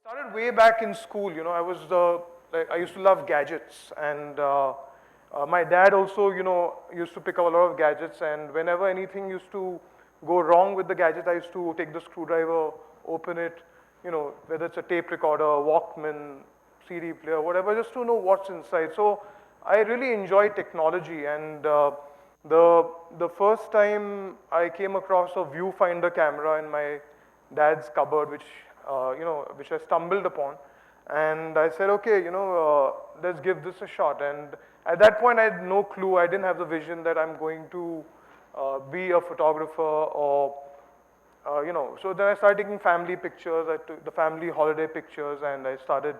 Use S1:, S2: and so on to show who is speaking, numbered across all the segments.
S1: Started way back in school, I used to love gadgets, and my dad also, used to pick up a lot of gadgets, and whenever anything used to go wrong with the gadget, I used to take the screwdriver, open it, whether it's a tape recorder, Walkman, CD player, whatever, just to know what's inside. So I really enjoy technology, and the first time I came across a viewfinder camera in my dad's cupboard, which I stumbled upon, and I said, okay, let's give this a shot. And at that point, I had no clue. I didn't have the vision that I'm going to be a photographer or, So then I started taking family pictures. I took the family holiday pictures, and I started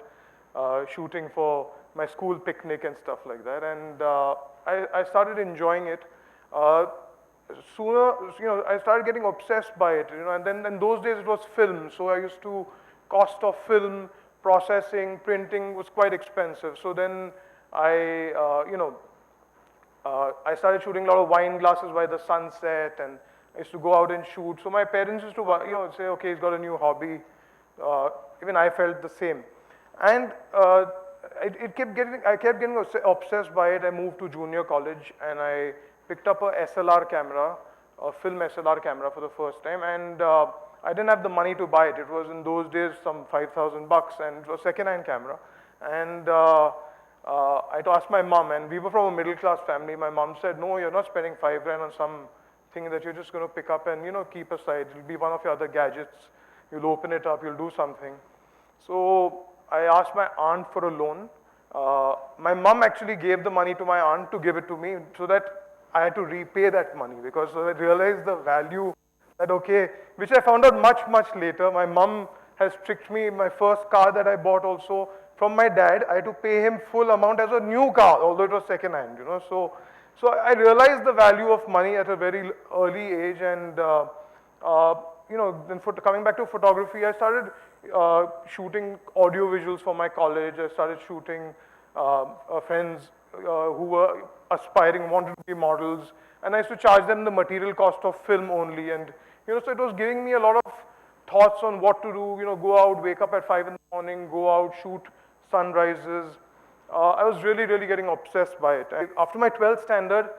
S1: shooting for my school picnic and stuff like that. And I started enjoying it. Sooner, I started getting obsessed by it, and then in those days it was film. So I used to, cost of film, processing, printing was quite expensive. So then I started shooting a lot of wine glasses by the sunset, and I used to go out and shoot. So my parents used to, say, okay, he's got a new hobby. Even I felt the same. And I kept getting obsessed by it. I moved to junior college, and I picked up a SLR camera, a film SLR camera for the first time, and I didn't have the money to buy it. It was in those days some 5,000 bucks, and it was a second-hand camera. And I asked my mom, and we were from a middle-class family. My mom said, no, you're not spending $5,000 on something that you're just going to pick up and keep aside. It'll be one of your other gadgets. You'll open it up, you'll do something. So I asked my aunt for a loan. My mom actually gave the money to my aunt to give it to me, so that I had to repay that money, because I realized the value that, okay, which I found out much, much later. My mom has tricked me. My first car that I bought also from my dad, I had to pay him full amount as a new car, although it was second hand, So I realized the value of money at a very early age, and then coming back to photography, I started shooting audio visuals for my college. I started shooting friends who were aspiring, wanted to be models, and I used to charge them the material cost of film only. And so it was giving me a lot of thoughts on what to do. Go out, wake up at 5 in the morning, go out, shoot sunrises. I was really, really getting obsessed by it. After my 12th standard,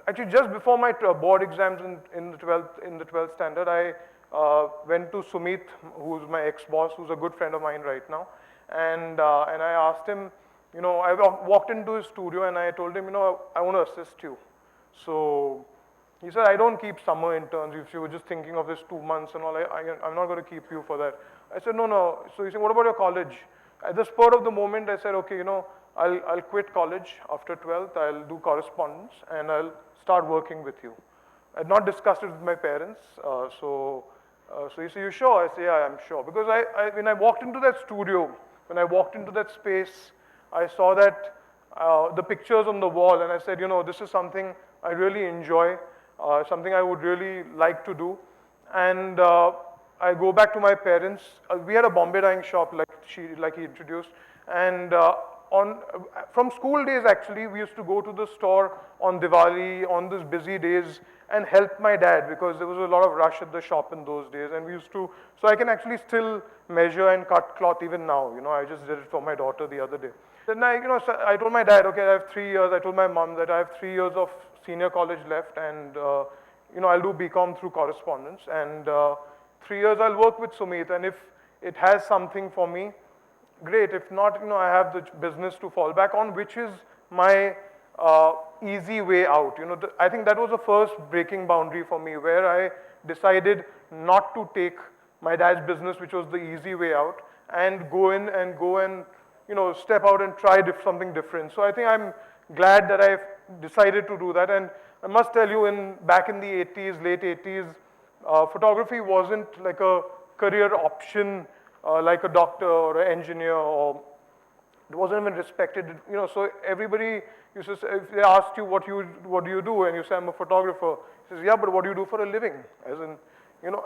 S1: actually just before my board exams in the 12th standard, I went to Sumit, who's my ex-boss, who's a good friend of mine right now, and I asked him. I walked into his studio and I told him, I want to assist you. So he said, I don't keep summer interns. If you were just thinking of this 2 months and all, I'm not going to keep you for that. I said, no. So he said, what about your college? At the spur of the moment, I said, okay, I'll quit college after 12th. I'll do correspondence and I'll start working with you. I had not discussed it with my parents. So he said, you sure? I said, yeah, I'm sure. Because when I walked into that studio, when I walked into that space, I saw that the pictures on the wall, and I said, this is something I really enjoy, something I would really like to do. And I go back to my parents. We had a Bombay dyeing shop, like he introduced, and from school days actually, we used to go to the store on Diwali, on these busy days, and help my dad, because there was a lot of rush at the shop in those days, and we used to, so I can actually still measure and cut cloth even now. I just did it for my daughter the other day. Then I told my dad, okay, I have 3 years. I told my mom that I have 3 years of senior college left, and I'll do BCom through correspondence, and 3 years I'll work with Sumit, and if it has something for me, great. If not, I have the business to fall back on, which is my easy way out. I think that was the first breaking boundary for me, where I decided not to take my dad's business, which was the easy way out, and go and step out and try something different. So I think I'm glad that I've decided to do that. And I must tell you, back in the 80s, late 80s, photography wasn't like a career option, like a doctor or an engineer, or it wasn't even respected. So everybody used to say, if they asked you what do you do, and you say I'm a photographer, he says, yeah, but what do you do for a living? As in,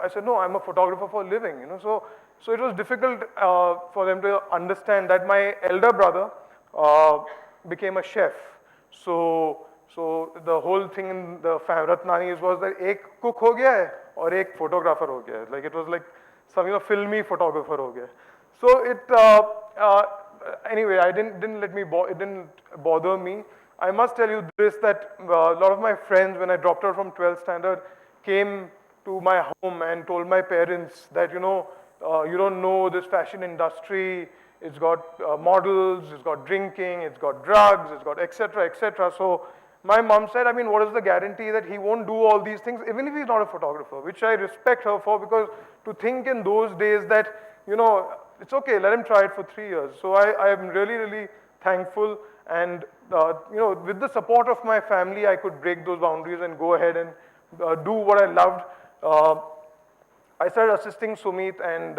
S1: I said, no, I'm a photographer for a living. So it was difficult for them to understand that my elder brother became a chef. So the whole thing in the Ratnani's was that ek cook ho gaya hai aur ek photographer ho gaya hai. Like it was like some filmy photographer ho gaya. So anyway, I didn't let me it didn't bother me. I must tell you this, that a lot of my friends, when I dropped out from 12th standard, came to my home and told my parents that, you know, you don't know this fashion industry, it's got models, it's got drinking, it's got drugs, it's got etc., etc. So my mom said, I mean, what is the guarantee that he won't do all these things, even if he's not a photographer, which I respect her for, because to think in those days that, you know, it's okay, let him try it for 3 years. So I am really, really thankful, and you know, with the support of my family, I could break those boundaries and go ahead and do what I loved. I started assisting Sumit, and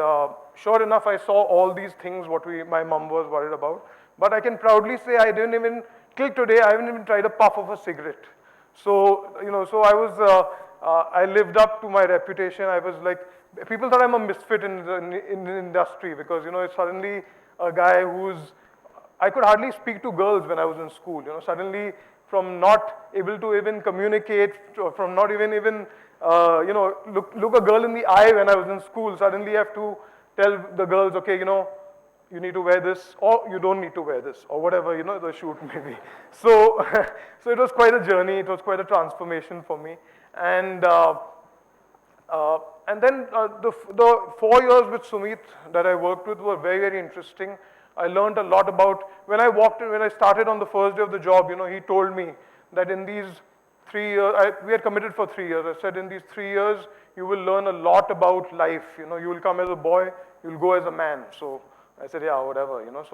S1: sure enough, I saw all these things what my mom was worried about. But I can proudly say I didn't even, till today, I haven't even tried a puff of a cigarette. So, you know, so I was, I lived up to my reputation. I was like, people thought I'm a misfit in the industry, because, you know, it's suddenly a guy who's, I could hardly speak to girls when I was in school, you know, suddenly from not able to even communicate, from not even, you know, look a girl in the eye when I was in school, suddenly I have to tell the girls, okay, you know, you need to wear this, or you don't need to wear this, or whatever, you know, the shoot may be. So, so it was quite a journey, it was quite a transformation for me. And then the 4 years with Sumit that I worked with were very, very interesting. I learned a lot about, when I started on the first day of the job, you know, he told me that in these 3 years, we had committed for 3 years. I said, in these 3 years, you will learn a lot about life. You know, you will come as a boy, you will go as a man. So I said, yeah, whatever, you know.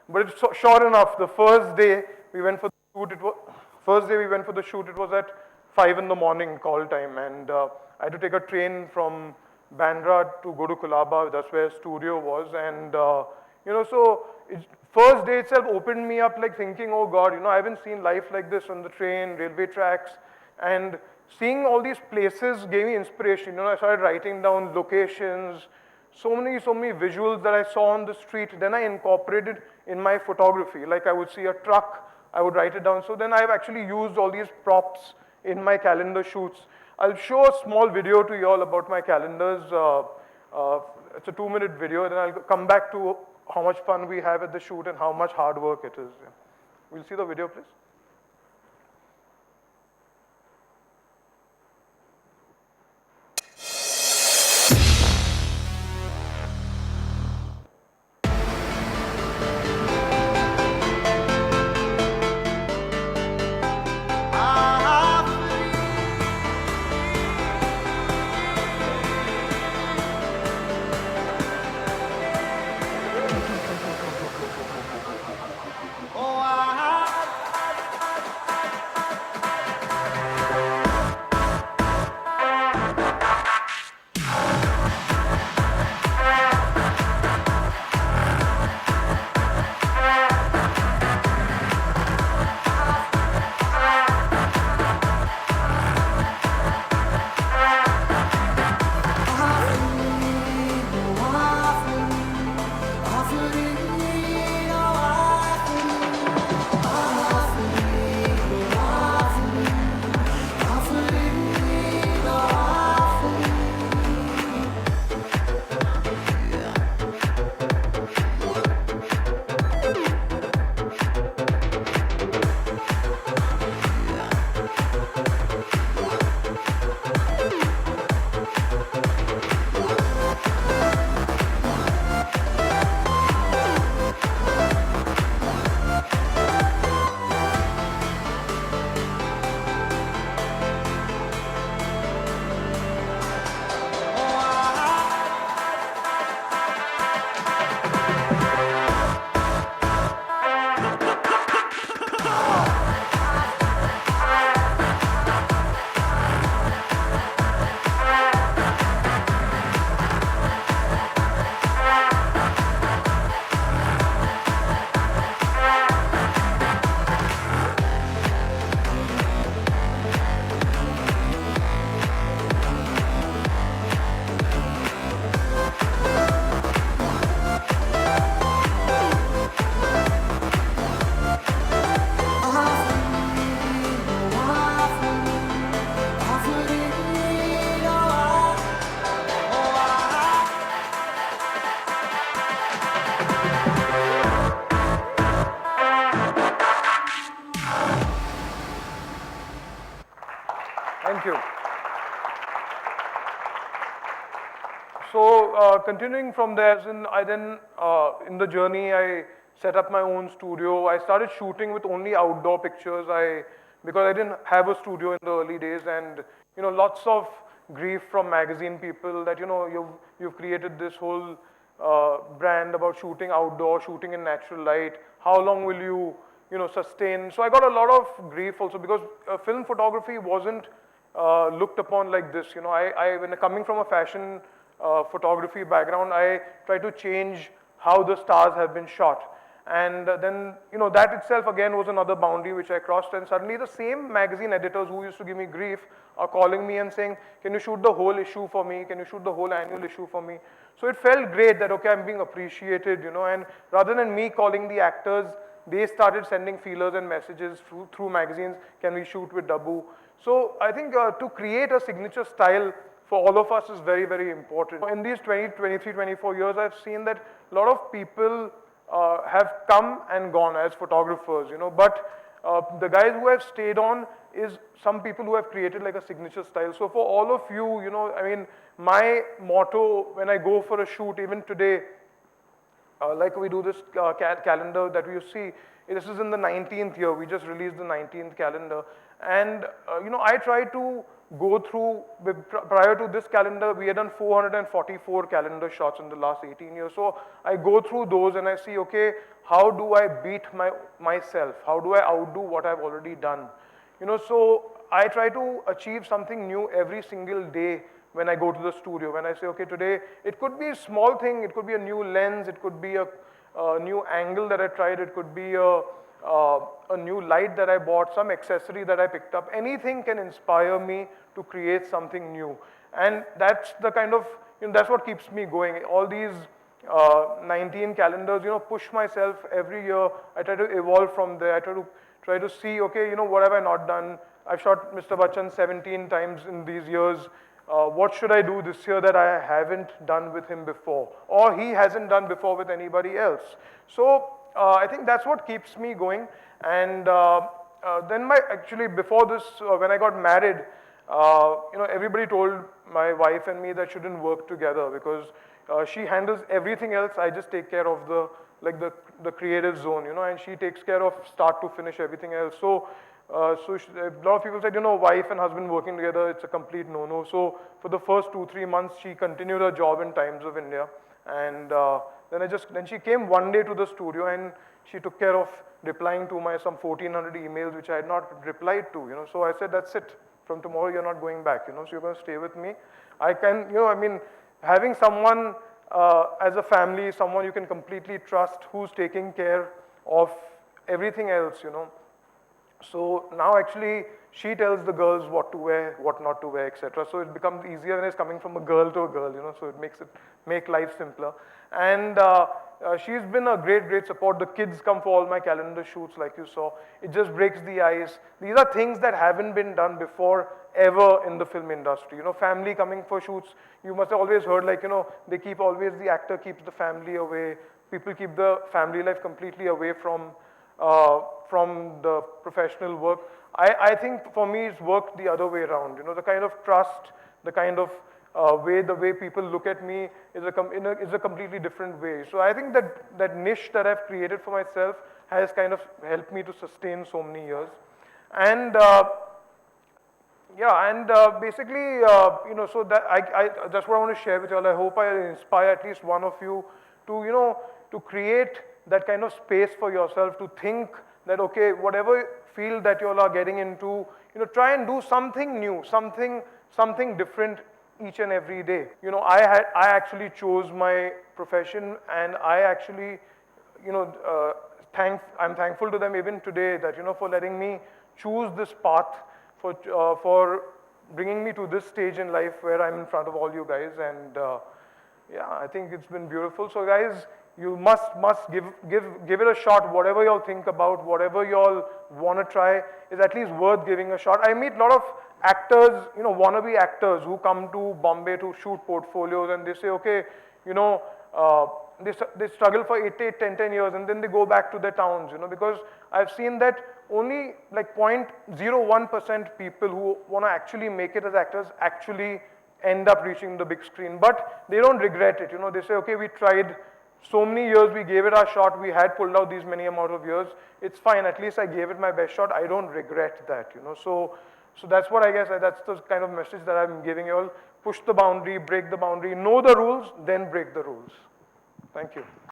S1: But it's sure enough, the first day we went for the shoot, it was at 5 in the morning call time, and I had to take a train from Bandra to go to Colaba. That's where studio was, and you know, so first day itself opened me up, like thinking, oh God, you know, I haven't seen life like this on the train, railway tracks, and seeing all these places gave me inspiration. You know, I started writing down locations, so many visuals that I saw on the street. Then I incorporated in my photography. Like I would see a truck, I would write it down. So then I've actually used all these props in my calendar shoots. I'll show a small video to you all about my calendars. It's a 2-minute video, then I'll come back to how much fun we have at the shoot and how much hard work it is. Yeah. We'll see the video, please. So continuing from there, I then in the journey I set up my own studio. I started shooting with only outdoor pictures. Because I didn't have a studio in the early days, and lots of grief from magazine people that you've created this whole brand about shooting outdoor, shooting in natural light. How long will you sustain? So I got a lot of grief also because film photography wasn't looked upon like this. When coming from a fashion photography background, I try to change how the stars have been shot. And then, that itself again was another boundary which I crossed, and suddenly the same magazine editors who used to give me grief are calling me and saying, can you shoot the whole issue for me? Can you shoot the whole annual issue for me? So it felt great that, okay, I'm being appreciated, and rather than me calling the actors, they started sending feelers and messages through magazines, can we shoot with Dabboo? So I think to create a signature style for all of us is very, very important. In these 20, 23, 24 years, I've seen that a lot of people have come and gone as photographers, but the guys who have stayed on is some people who have created like a signature style. So for all of you, I mean, my motto when I go for a shoot, even today, like we do this calendar that you see, this is in the 19th year, we just released the 19th calendar, and I try to go through, prior to this calendar, we had done 444 calendar shots in the last 18 years. So I go through those and I see, okay, how do I beat myself? How do I outdo what I've already done? So I try to achieve something new every single day when I go to the studio. When I say, okay, today, it could be a small thing, it could be a new lens, it could be a new angle that I tried, it could be a new light that I bought, some accessory that I picked up. Anything can inspire me to create something new. And that's the kind of, that's what keeps me going. All these 19 calendars, push myself every year. I try to evolve from there. I try to see, okay, what have I not done? I've shot Mr. Bachchan 17 times in these years. What should I do this year that I haven't done with him before? Or he hasn't done before with anybody else? So I think that's what keeps me going. And then actually before this, when I got married, everybody told my wife and me that shouldn't work together because she handles everything else. I just take care of the creative zone, and she takes care of start to finish everything else. So, a lot of people said, wife and husband working together, it's a complete no-no. So for the first 2-3 months, she continued her job in Times of India. And then she came one day to the studio and she took care of replying to my some 1,400 emails which I had not replied to, So I said, that's it. From tomorrow, you're not going back, So you're going to stay with me. I can, I mean, having someone as a family, someone you can completely trust who's taking care of everything else, So now actually she tells the girls what to wear, what not to wear, etc. So it becomes easier when it's coming from a girl to a girl, So it make life simpler. And she's been a great, great support. The kids come for all my calendar shoots, like you saw. It just breaks the ice. These are things that haven't been done before ever in the film industry. Family coming for shoots. You must have always heard, like, they keep always, the actor keeps the family away. People keep the family life completely away from the professional work. I think for me it's worked the other way around. The kind of trust, the kind of the way people look at me is a completely different way. So I think that niche that I've created for myself has kind of helped me to sustain so many years. And basically, so that that's what I want to share with you all. I hope I inspire at least one of you to, to create that kind of space for yourself, to think that, okay, whatever field that you all are getting into, try and do something new, something different each and every day. I actually chose my profession, and I actually, I'm thankful to them even today that, for letting me choose this path, for bringing me to this stage in life where I'm in front of all you guys. And yeah, I think it's been beautiful. So guys, you must give it a shot. Whatever y'all think about, whatever y'all want to try is at least worth giving a shot. I meet a lot of actors, wannabe actors who come to Bombay to shoot portfolios, and they say, okay, they struggle for 8, 10 years, and then they go back to their towns, because I've seen that only like 0.01% people who want to actually make it as actors actually end up reaching the big screen, but they don't regret it. You know, they say, okay, we tried so many years, we gave it our shot, we had pulled out these many amount of years, it's fine, at least I gave it my best shot, I don't regret that, you know. So that's what I guess, that's the kind of message that I'm giving you all. Push the boundary, break the boundary, know the rules, then break the rules. Thank you.